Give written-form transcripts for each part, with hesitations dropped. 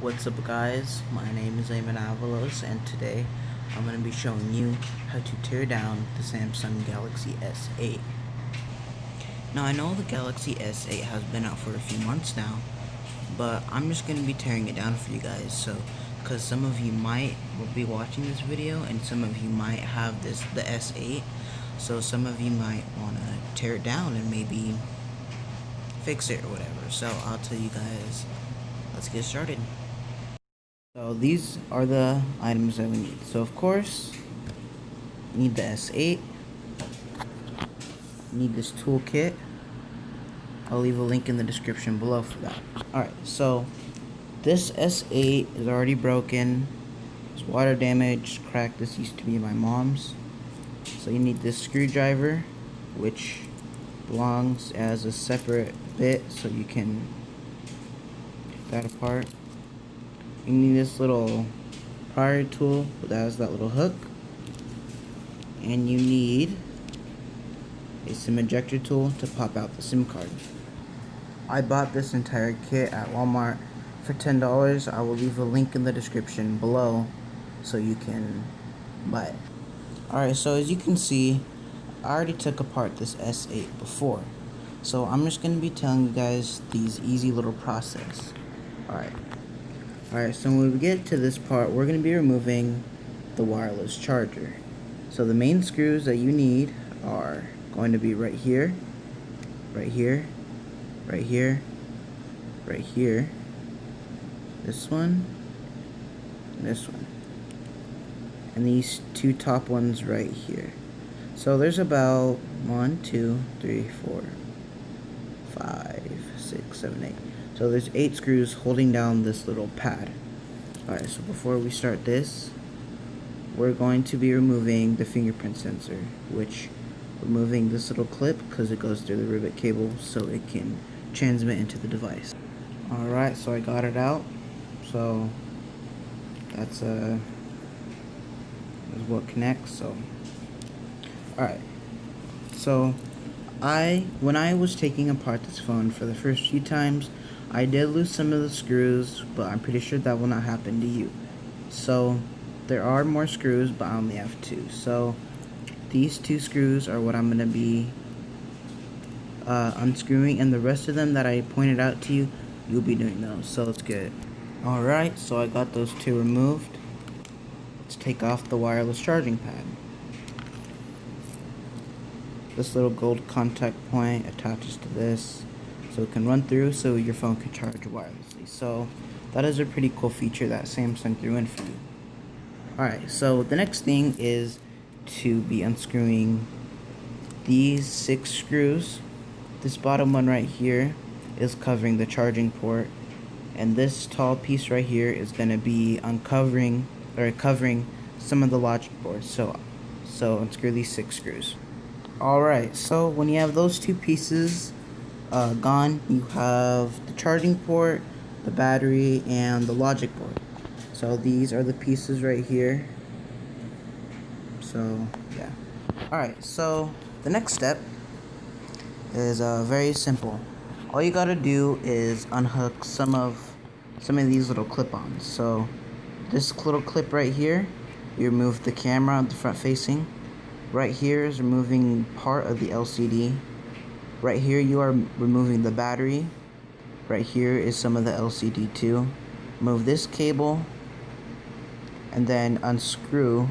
What's up guys, my name is Eamon Avalos and today I'm going to be showing you how to tear down the Samsung Galaxy S8. Now I know the Galaxy S8 has been out for a few months now, but I'm just going to be tearing it down for you guys, so because some of you might be watching this video and some of you might have the S8, so some of you might want to tear it down and maybe fix it or whatever. So I'll tell you guys, let's get started. So these are the items that we need. So of course, you need the S8. You need this toolkit. I'll leave a link in the description below for that. Alright, so this S8 is already broken. It's water damaged, cracked. This used to be my mom's. So you need this screwdriver, which belongs as a separate bit so you can take that apart. You need this little prior tool that has that little hook, and you need a SIM ejector tool to pop out the SIM card. I bought this entire kit at Walmart for $10. I will leave a link in the description below so you can buy it. Alright, so as you can see, I already took apart this S8 before, so I'm just going to be telling you guys these easy little process. Alright, so when we get to this part, we're going to be removing the wireless charger. So the main screws that you need are going to be right here, right here, right here, right here, this one, and this one, and these two top ones right here. So there's about 1, 2, 3, 4, 5, 6, 7, 8. So there's 8 screws holding down this little pad. Alright, so before we start this, we're going to be removing the fingerprint sensor, which removing this little clip because it goes through the rivet cable so it can transmit into the device. Alright, so I got it out. So that's what connects. So alright, so when I was taking apart this phone for the first few times, I did lose some of the screws, but I'm pretty sure that will not happen to you. So there are more screws, but I only have 2. So these 2 screws are what I'm going to be unscrewing, and the rest of them that I pointed out to you, you'll be doing those. So let's get it. Alright, so I got those 2 removed. Let's take off the wireless charging pad. This little gold contact point attaches to this, so it can run through so your phone can charge wirelessly. So that is a pretty cool feature that Samsung threw in for you. Alright, so the next thing is to be unscrewing these 6 screws. This bottom one right here is covering the charging port, and this tall piece right here is going to be covering some of the logic boards. So unscrew these 6 screws. Alright, so when you have those 2 pieces gone, you have the charging port, the battery, and the logic board. So these are the pieces right here. So yeah. Alright, so the next step is very simple. All you gotta do is unhook some of these little clip-ons. So this little clip right here, you remove the camera on the front facing. Right here is removing part of the LCD. Right here you are removing the battery. Right here is some of the LCD too. Move this cable and then unscrew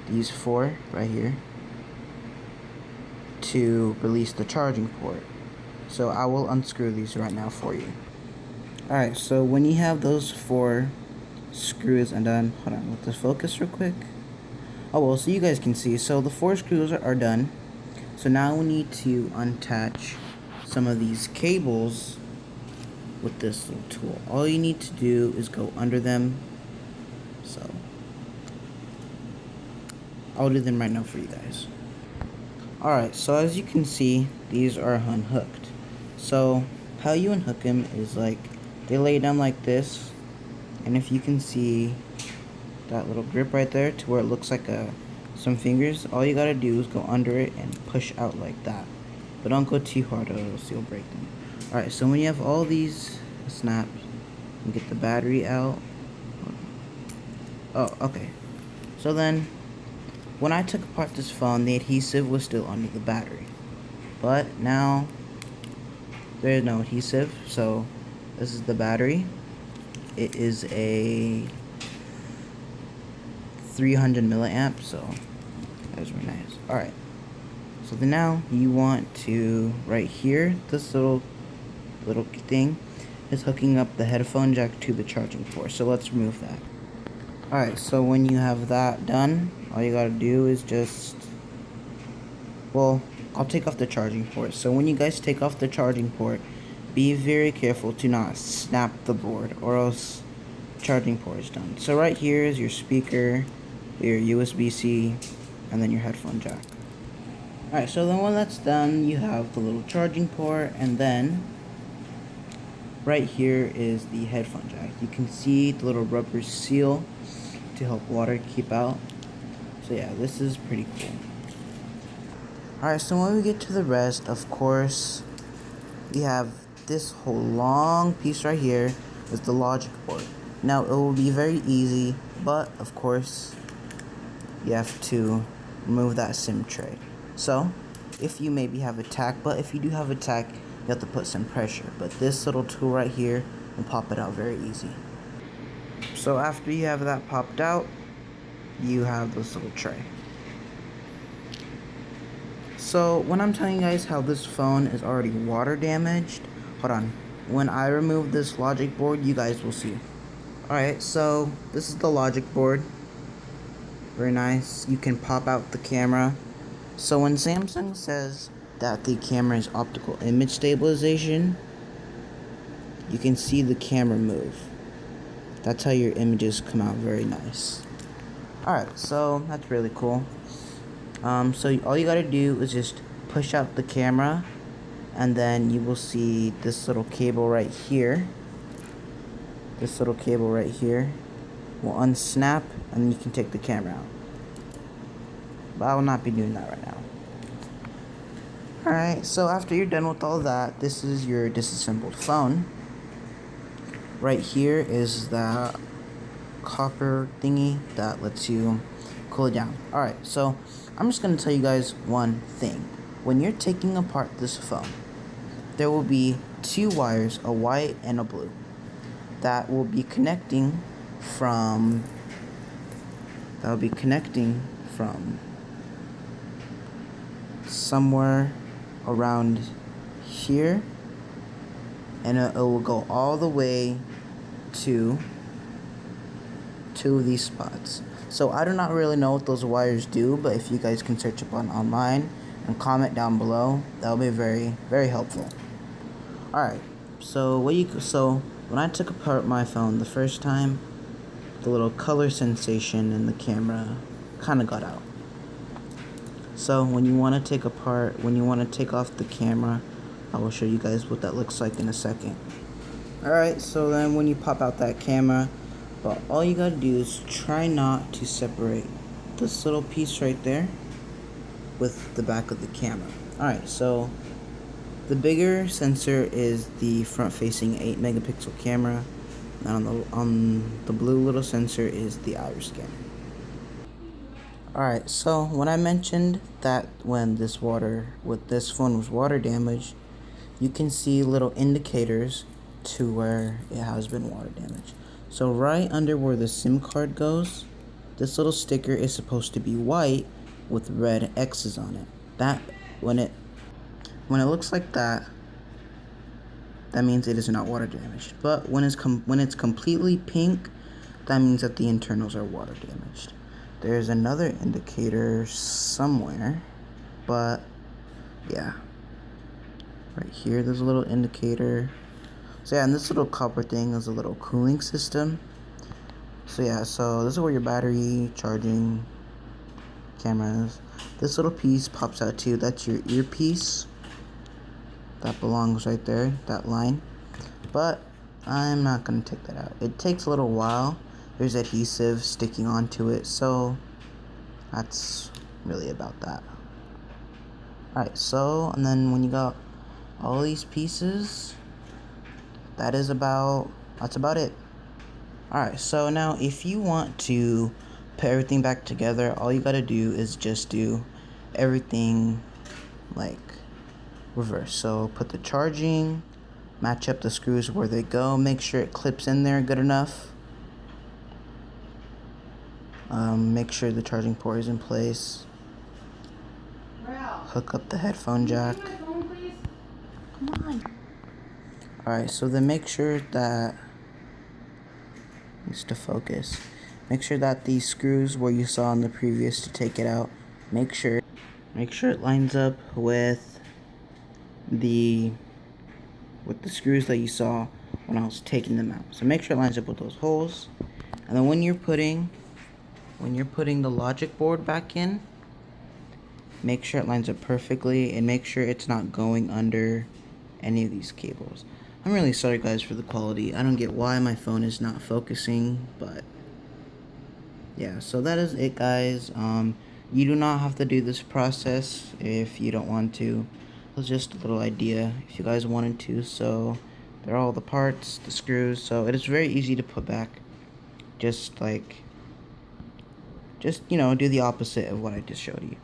these 4 right here to release the charging port. So I will unscrew these right now for you. Alright, so when you have those 4 screws undone, hold on, let this focus real quick. Oh well, so you guys can see, so the 4 screws are done. So now we need to unattach some of these cables with this little tool. All you need to do is go under them. So I'll do them right now for you guys. Alright, so as you can see, these are unhooked. So how you unhook them is like they lay down like this, and if you can see that little grip right there to where it looks like some fingers, all you gotta do is go under it and push out like that, but don't go too hard or else you'll break them. Alright, so when you have all these snapped, and get the battery out. Oh, okay. So then, when I took apart this phone, the adhesive was still under the battery. But now, there is no adhesive, so this is the battery. It is a 300 milliamp, so that's very nice. Alright, so then now you want to, right here, this little thing is hooking up the headphone jack to the charging port, so let's remove that. Alright, so when you have that done, all you gotta do is just, well, I'll take off the charging port. So when you guys take off the charging port, be very careful to not snap the board, or else charging port is done. So right here is your speaker, your USB-C, and then your headphone jack. Alright, so then when that's done, you have the little charging port, and then right here is the headphone jack. You can see the little rubber seal to help water keep out. So yeah, this is pretty cool. Alright, so when we get to the rest, of course, we have this whole long piece right here with the logic board. Now, it will be very easy, but of course, you have to remove that SIM tray. So, if you maybe have a tack, but if you do have a tack, you have to put some pressure. But this little tool right here will pop it out very easy. So after you have that popped out, you have this little tray. So when I'm telling you guys how this phone is already water damaged, hold on. When I remove this logic board, you guys will see. Alright, so this is the logic board. Very nice. You can pop out the camera. So when Samsung says that the camera is optical image stabilization, you can see the camera move. That's how your images come out very nice. Alright, so that's really cool. So all you gotta do is just push out the camera, and then you will see this little cable right here. This little cable right here will unsnap, and you can take the camera out. But I will not be doing that right now. Alright, so after you're done with all that, this is your disassembled phone. Right here is that copper thingy that lets you cool it down. Alright, so I'm just going to tell you guys one thing. When you're taking apart this phone, there will be two wires, a white and a blue, that will be connecting from somewhere around here, and it will go all the way to these spots. So I do not really know what those wires do, but if you guys can search up online and comment down below, that will be very, very helpful. Alright, so when I took apart my phone the first time, the little color sensation in the camera kind of got out. So when you want to take off the camera, I will show you guys what that looks like in a second. Alright, so then when you pop out that camera, but all you gotta do is try not to separate this little piece right there with the back of the camera. Alright, so the bigger sensor is the front-facing 8-megapixel camera, and on the blue little sensor is the iris scanner. Alright, so when I mentioned that when this phone was water damaged, you can see little indicators to where it has been water damaged. So right under where the SIM card goes, this little sticker is supposed to be white with red X's on it. That when it looks like that, that means it is not water damaged. But when it's completely pink, that means that the internals are water damaged. There's another indicator somewhere, but yeah, right here there's a little indicator. So yeah, and this little copper thing is a little cooling system. So yeah, so this is where your battery, charging, camera is. This little piece pops out too. That's your earpiece. That belongs right there, that line. But I'm not gonna take that out. It takes a little while. There's adhesive sticking onto it, so that's really about that. Alright, so, and then when you got all these pieces, that is about That's about it. Alright, so now if you want to put everything back together, all you gotta do is just do everything like reverse. So put the charging, match up the screws where they go, make sure it clips in there good enough. Make sure the charging port is in place. Hook up the headphone jack. Come on. Alright, so then make sure that needs to focus. Make sure that these screws where you saw in the previous to take it out, make sure it lines up with the screws that you saw when I was taking them out. So make sure it lines up with those holes. And then when you're putting the logic board back in, make sure it lines up perfectly and make sure it's not going under any of these cables. I'm really sorry guys for the quality. I don't get why my phone is not focusing, but yeah, so that is it guys. You do not have to do this process if you don't want to. It was just a little idea if you guys wanted to. So there are all the parts, the screws, so it is very easy to put back. Just you know, do the opposite of what I just showed you.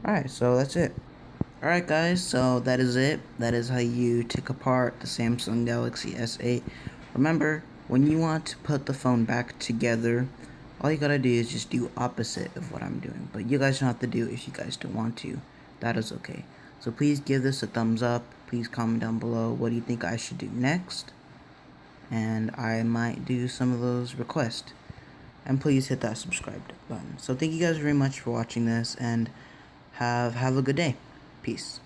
Alright, so that's it. Alright guys, so that is it. That is how you take apart the Samsung Galaxy S8. Remember, when you want to put the phone back together, all you gotta do is just do opposite of what I'm doing. But you guys don't have to do it if you guys don't want to. That is okay. So please give this a thumbs up. Please comment down below what do you think I should do next. And I might do some of those requests. And please hit that subscribe button. So thank you guys very much for watching this and have a good day. Peace.